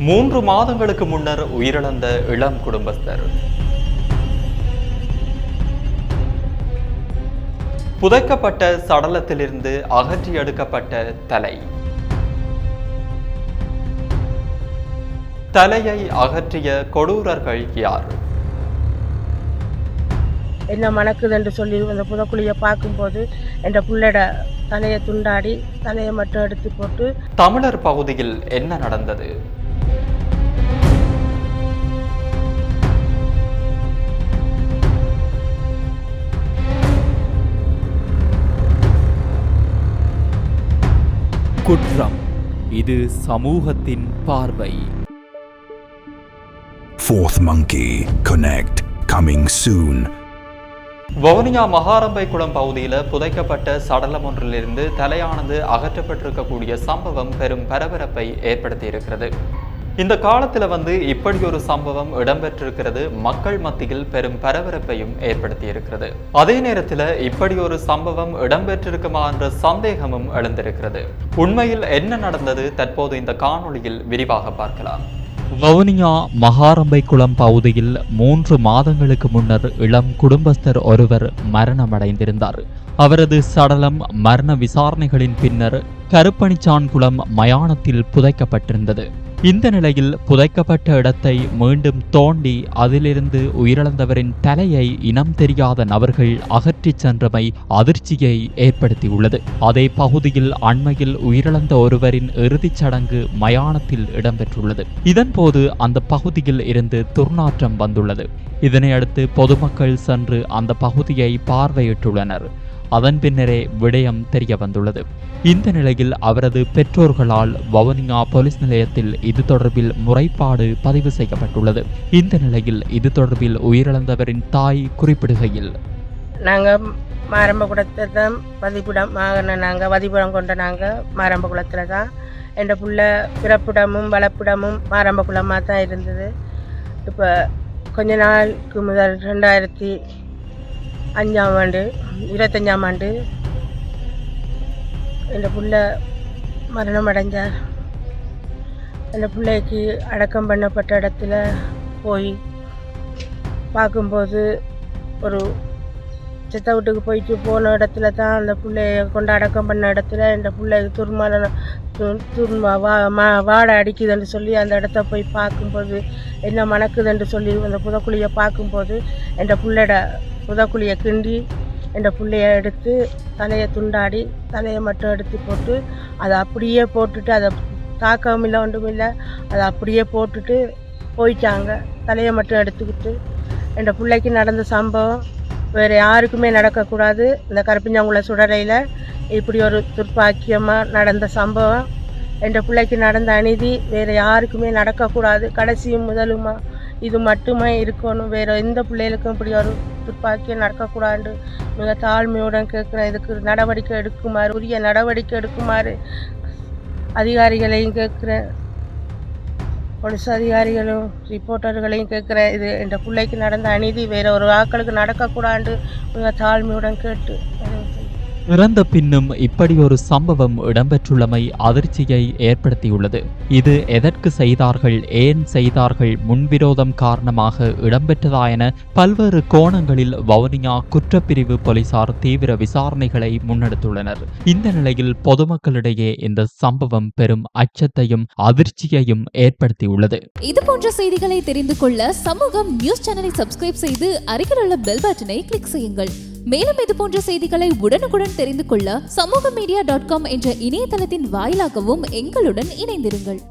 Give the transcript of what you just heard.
3 மாதங்களுக்கு முன்னர் உயிரிழந்த இளம் குடும்பஸ்தர். புதைக்கப்பட்ட சடலத்திலிருந்து அகற்றி எடுக்கப்பட்ட தலை. தலையை அகற்றிய கொடூரர்கள் யார்? என்ன மணக்குது என்று சொல்லி அந்த புதக்குழியை பார்க்கும்போது என்ற புள்ளட தலையை துண்டாடி தலையை மட்டும் எடுத்து போட்டு. தமிழர் பகுதியில் என்ன நடந்தது? குற்றம், இது சமூகத்தின் பார்வை. Fourth Monkey Connect coming soon. Vavuniya மகாரம்பைக்குளம் பகுதியில் புதைக்கப்பட்ட சடலம் ஒன்றிலிருந்து தலையானது அகற்றப்பட்டிருக்கக்கூடிய சம்பவம் பெரும் பரபரப்பை ஏற்படுத்தி இருக்கிறது. இந்த காலத்தில் இப்படி ஒரு சம்பவம் இடம்பெற்றிருக்கிறது மக்கள் மத்தியில் பெரும் பரபரப்பையும் ஏற்படுத்தி இருக்கிறது. அதே நேரத்தில் இப்படி ஒரு சம்பவம் இடம்பெற்றிருக்குமா என்ற சந்தேகமும் எழுந்திருக்கிறது. உண்மையில் என்ன நடந்தது தற்போது இந்த காணொளியில் விரிவாக பார்க்கலாம். வவுனியா மகாரம்பைக்குளம் பகுதியில் 3 மாதங்களுக்கு முன்னர் இளம் குடும்பஸ்தர் ஒருவர் மரணமடைந்திருந்தார். அவரது சடலம் மரண விசாரணைகளின் பின்னர் கருப்பணிச்சான்குளம் மயானத்தில் புதைக்கப்பட்டிருந்தது. இந்த நிலையில் புதைக்கப்பட்ட இடத்தை மீண்டும் தோண்டி அதிலிருந்து உயிரிழந்தவரின் தலையை இனம் தெரியாத நபர்கள் அகற்றிச் சென்றமை அதிர்ச்சியை ஏற்படுத்தியுள்ளது. அதே பகுதியில் அண்மையில் உயிரிழந்த ஒருவரின் இறுதிச் சடங்கு மயானத்தில் இடம்பெற்றுள்ளது. இதன்போது அந்த பகுதியில் இருந்து துர்நாற்றம் வந்துள்ளது. இதனையடுத்து பொதுமக்கள் சென்று அந்த பகுதியை பார்வையிட்டுள்ளனர். அதன் பின்னரே விடயம் தெரிய வந்துள்ளது. இந்த நிலையில் அவரது பெற்றோர்களால் வவுனியா போலீஸ் நிலையத்தில் இது தொடர்பில் முறைப்பாடு பதிவு செய்யப்பட்டுள்ளது. இந்த நிலையில் இது தொடர்பில் உயிரிழந்தவரின் தாய் குறிப்பிடுகையில், நாங்கள் மாரம்பகுளத்தை தான் நாங்கள் வதிபுரம் கொண்ட நாங்கள் மாரம்பகுளத்தில் தான் என் புள்ள பிறப்பிடமும் வளப்பிடமும் மாரம்பகுளமாக தான் இருந்தது. இப்போ கொஞ்ச நாளுக்கு முதல் 2005ஆம் ஆண்டு என் புள்ள மரணம் அடைஞ்சார். அந்த பிள்ளைக்கு அடக்கம் பண்ணப்பட்ட இடத்துல போய் பார்க்கும்போது ஒரு சித்த வீட்டுக்கு போயிட்டு போன இடத்துல தான் அந்த பிள்ளைய கொண்டு அடக்கம் பண்ண இடத்துல இந்த பிள்ளைக்கு வாடை அடிக்குதுன்னு சொல்லி அந்த இடத்த போய் பார்க்கும்போது என்ன மணக்குதுன்னு சொல்லி அந்த புதக்குழியை பார்க்கும்போது என் புள்ளட புதக்குழியை கிண்டி என் பிள்ளைய எடுத்து தலையை துண்டாடி தலையை மட்டும் எடுத்து போட்டு அதை அப்படியே போட்டுட்டு அதை தாக்கவும் இல்லை ஒன்றும் இல்லை அதை அப்படியே போட்டுட்டு போயிட்டாங்க. தலையை மட்டும் எடுத்துக்கிட்டு என் பிள்ளைக்கு நடந்த சம்பவம் வேறு யாருக்குமே நடக்கக்கூடாது. இந்த கருப்பஞ்சாங்குள சுடரையில் இப்படி ஒரு துர்ப்பாக்கியமாக நடந்த சம்பவம் என் பிள்ளைக்கு நடந்த அநீதி வேறு யாருக்குமே நடக்கக்கூடாது. கடைசியும் முதலுமா இது மட்டுமே இருக்கணும். வேறு எந்த பிள்ளைகளுக்கும் இப்படி ஒரு துர்ப்பாக்கியம் நடக்கக்கூடாது. மிக தாழ்மையுடன் கேட்குறேன். இதுக்கு நடவடிக்கை எடுக்குமாறு, உரிய நடவடிக்கை எடுக்குமாறு அதிகாரிகளையும் கேட்குறேன், போலீஸ் அதிகாரிகளும் ரிப்போர்ட்டர்களையும் கேட்குறேன். இது என் பிள்ளைக்கு நடந்த அநீதி வேற ஒரு ஆட்களுக்கு நடக்கக்கூடாது மிக தாழ்மையுடன் கேட்டு. இறந்த பின்னும் இப்படி ஒரு சம்பவம் இடம்பெற்றுள்ளமை அதிர்ச்சியை ஏற்படுத்தியுள்ளது. இது எதற்கு செய்தார்கள், ஏன் செய்தார்கள், முன்விரோதம் காரணமாக இடம்பெற்றதா என பல்வேறு கோணங்களில் வவுனியா குற்றப்பிரிவு போலீசார் தீவிர விசாரணைகளை முன்னெடுத்துள்ளனர். இந்த நிலையில் பொதுமக்களிடையே இந்த சம்பவம் பெரும் அச்சத்தையும் அதிர்ச்சியையும் ஏற்படுத்தியுள்ளது. இது போன்ற செய்திகளை தெரிந்து கொள்ள சமூகம் நியூஸ் சேனலை சப்ஸ்கிரைப் செய்து அருகில் உள்ள பெல் பட்டனை கிளிக் செய்யுங்கள். மேலும் இது போன்ற செய்திகளை உடனுக்குடன் தெரிந்து கொள்ள சமூகமீடியா.com என்ற இணையதளத்தின் வாயிலாகவும் எங்களுடன் இணைந்திருங்கள்.